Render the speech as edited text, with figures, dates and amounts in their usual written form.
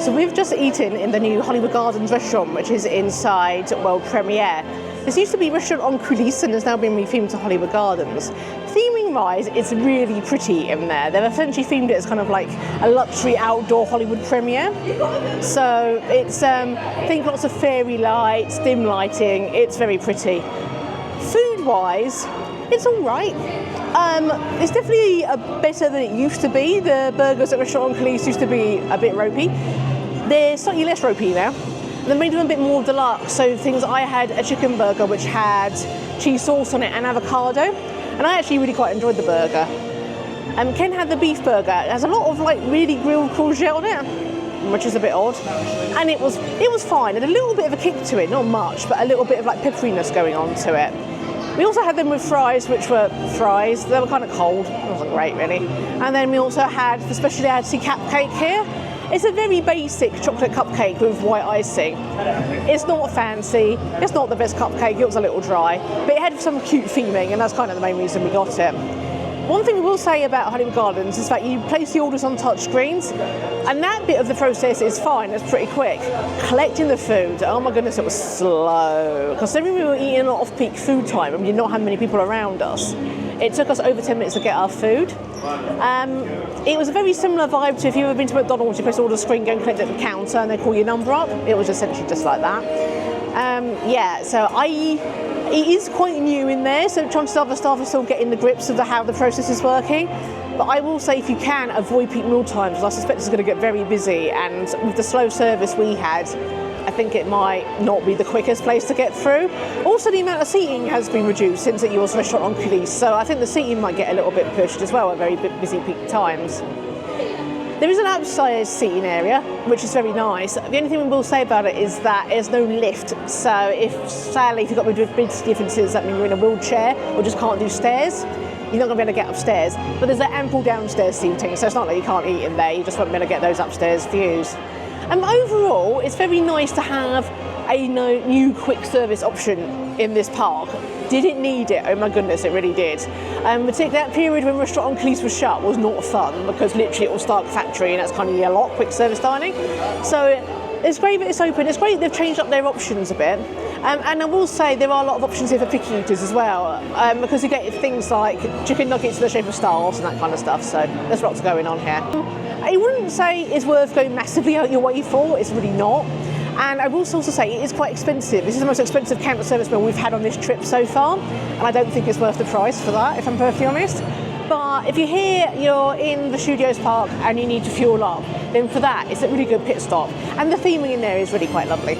So we've just eaten in the new Hollywood Gardens restaurant, which is inside World Premiere. This used to be a restaurant on Coulisses and has now been rethemed to Hollywood Gardens. Theming-wise, it's really pretty in there. They've essentially themed it as kind of like a luxury outdoor Hollywood premiere. So it's, I think, lots of fairy lights, dim lighting. It's very pretty. Food-wise, it's all right. It's definitely better than it used to be. The burgers at Restaurant on Coulisses used to be a bit ropey. They're slightly less ropey now. They made them a bit more deluxe. So things, I had a chicken burger which had cheese sauce on it and avocado, and I actually really quite enjoyed the burger. Ken had the beef burger. It has a lot of like really grilled courgette on it, which is a bit odd, and it was fine. And a little bit of a kick to it, not much, but a little bit of like pepperiness going on to it. We also had them with fries, which were fries. They were kind of cold. It wasn't great, really. And then we also had the specialty cupcake here. It's a very basic chocolate cupcake with white icing. It's not fancy. It's not the best cupcake. It was a little dry. But it had some cute theming, and that's kind of the main reason we got it. One thing we will say about Hollywood Gardens is that you place the orders on touch screens, and that bit of the process is fine, it's pretty quick. Collecting the food, oh my goodness, it was slow. Considering we were eating a lot of peak food time and we did not have many people around us, it took us over 10 minutes to get our food. It was a very similar vibe to if you've ever been to McDonald's, you press order screen, go and collect at the counter and they call your number up. It was essentially just like that. It is quite new in there, so chances are the staff are still getting the grips of how the process is working. But I will say, if you can, avoid peak meal times. I suspect it's going to get very busy, and with the slow service we had, I think it might not be the quickest place to get through. Also, the amount of seating has been reduced since it was a restaurant on Coulisses, so I think the seating might get a little bit pushed as well at very busy peak times. There is an outside seating area, which is very nice. The only thing we will say about it is that there's no lift. So if you've got big differences, that means you're in a wheelchair or just can't do stairs, you're not going to be able to get upstairs. But there's an ample downstairs seating, so it's not like you can't eat in there, you just won't be able to get those upstairs views. And overall, it's very nice to have a new quick service option in this park. Did it need it? Oh my goodness, it really did. Particularly that period when Restaurant on Coulisses was shut was not fun, because literally it was Stark Factory and that's kind of a lot, quick service dining. So it's great that it's open. It's great they've changed up their options a bit. And I will say there are a lot of options here for picky eaters as well, because you get things like chicken nuggets in the shape of stars and that kind of stuff, so there's lots going on here. I wouldn't say it's worth going massively out your way for, it's really not. And I will also say it is quite expensive. This is the most expensive counter service meal we've had on this trip so far, and I don't think it's worth the price for that, if I'm perfectly honest. But if you're here, you're in the Studios Park and you need to fuel up, then for that, it's a really good pit stop. And the theming in there is really quite lovely.